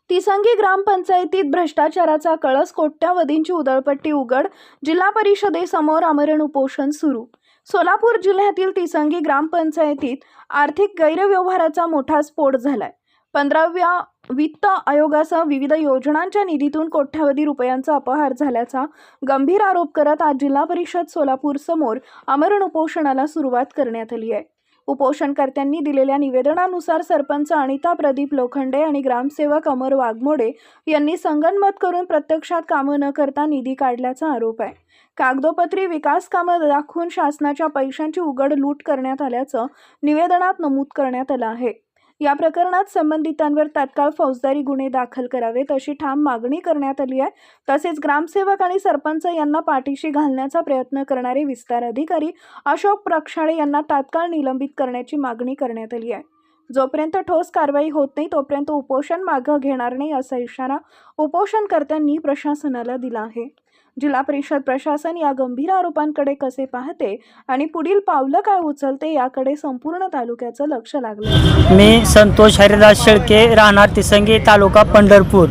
तिसंगी ग्रामपंचायतीत भ्रष्टाचाराचा कळस, कोट्यावधींची उधळपट्टी उघड. जिल्हा परिषदेसमोर आमरण उपोषण सुरू. सोलापूर जिल्ह्यातील तिसंगी ग्रामपंचायतीत आर्थिक गैरव्यवहाराचा मोठा स्फोट झालाय. 15व्या वित्त आयोगासह विविध योजनांच्या निधीतून कोट्यावधी रुपयांचा अपहार झाल्याचा गंभीर आरोप करत आज जिल्हा परिषद सोलापूर समोर आमरण उपोषणाला सुरुवात करण्यात आली आहे. उपोषणकर्त्यांनी दिलेल्या निवेदनानुसार सरपंच अनिता प्रदीप लोखंडे आणि ग्रामसेवक अमर वाघमोडे यांनी संगनमत करून प्रत्यक्षात कामं न करता निधी काढल्याचा आरोप आहे. कागदोपत्री विकास कामं दाखवून शासनाच्या पैशांची उघड लूट करण्यात आल्याचं निवेदनात नमूद करण्यात आलं आहे. या प्रकरणात संबंधितांवर तात्काळ फौजदारी गुन्हे दाखल करावेत अशी ठाम मागणी करण्यात आली आहे. तसेच ग्रामसेवक आणि सरपंच यांना पाठीशी घालण्याचा प्रयत्न करणारे विस्तार अधिकारी अशोक प्रक्षाळे यांना तात्काळ निलंबित करण्याची मागणी करण्यात आली आहे. जोपर्यंत ठोस कारवाई होत नाही तोपर्यंत उपोषण मागे घेणार नाही असा इशारा उपोषणकर्त्यांनी प्रशासनाला दिला आहे. जिल्हा परिषद प्रशासन या गंभीर आरोपांकडे कसे पाहते आणि पुढील पावलं काय उचलते याकडे संपूर्ण तालुक्याचं लक्ष लागलं. मी संतोष हरिदास शेळके, राहणार तिसंगी, तालुका पंढरपूर.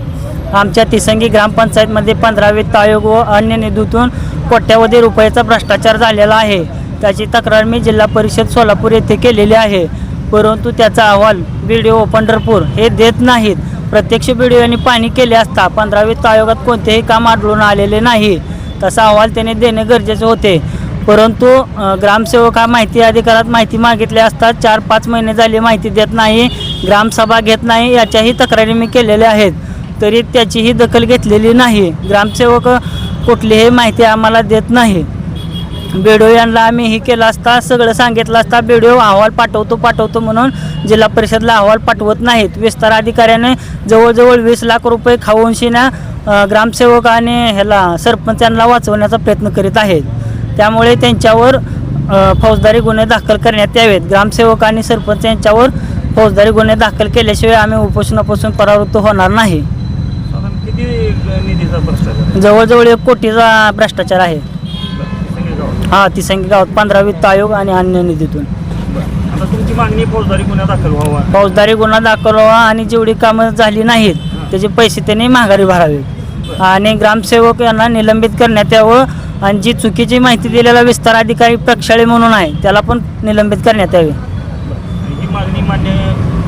आमच्या तिसंगी ग्रामपंचायतमध्ये 15 वित्त आयोग व अन्य निधीतून कोट्यावधी रुपयाचा भ्रष्टाचार झालेला आहे. त्याची तक्रार मी जिल्हा परिषद सोलापूर येथे केलेली आहे. परंतु त्याचा अहवाल BDO पंढरपूर हे देत नाहीत. प्रत्यक्ष BDOनी पाहणी केली असता 15 वित्त आयोगात कोणतेही काम आढळून आलेले नाही. तसा अहवाल त्याने देणे गरजेचे होते. परंतु ग्रामसेवक हा माहिती अधिकारात माहिती मागितली असता 4-5 महिने झाले माहिती देत नाही, ग्रामसभा घेत नाही. याच्याही तक्रारी मी केलेल्या आहेत, तरी त्याचीही दखल घेतलेली नाही. ग्रामसेवक कुठलीही माहिती आम्हाला देत नाही. BDO यांना आम्ही हे केलं असता, सगळं सांगितलं असता, BDO अहवाल पाठवतो म्हणून जिल्हा परिषदला अहवाल पाठवत नाहीत. विस्तार अधिकाऱ्याने जवळजवळ 20 लाख रुपये खाऊन शिना ग्रामसेवक आणि सरपंचांना वाचवण्याचा प्रयत्न करीत आहेत. त्यामुळे त्यांच्यावर फौजदारी गुन्हे दाखल करण्यात यावेत. ग्रामसेवक आणि सरपंच यांच्यावर फौजदारी गुन्हे दाखल केल्याशिवाय आम्ही उपोषणापासून परावृत्त होणार नाही. किती निधीचा भ्रष्टाचार? जवळजवळ 1 कोटीचा भ्रष्टाचार आहे. हा, तिसंगी गावात 15 वित्त आयोग आणि अन्य निधीतून. आता तुमची मागणी फौजदारी गुन्हा दाखल व्हावा. फौजदारी गुन्हा दाखल व्हावा आणि जेवढी कामं झाली नाहीत त्याचे पैसे त्यांनी माघारी भरावे आणि ग्रामसेवक यांना निलंबित करण्यात यावं. आणि जी चुकीची माहिती दिलेला विस्तार अधिकारी प्रक्षाळे म्हणून आहे त्याला पण निलंबित करण्यात यावे. ही मागणी मान्य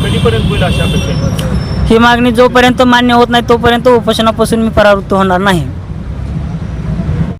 कधीपर्यंत होईल अशा अपेक्षा? ही मागणी जोपर्यंत मान्य होत नाही तोपर्यंत उपोषणापासून मी परावृत्त होणार नाही.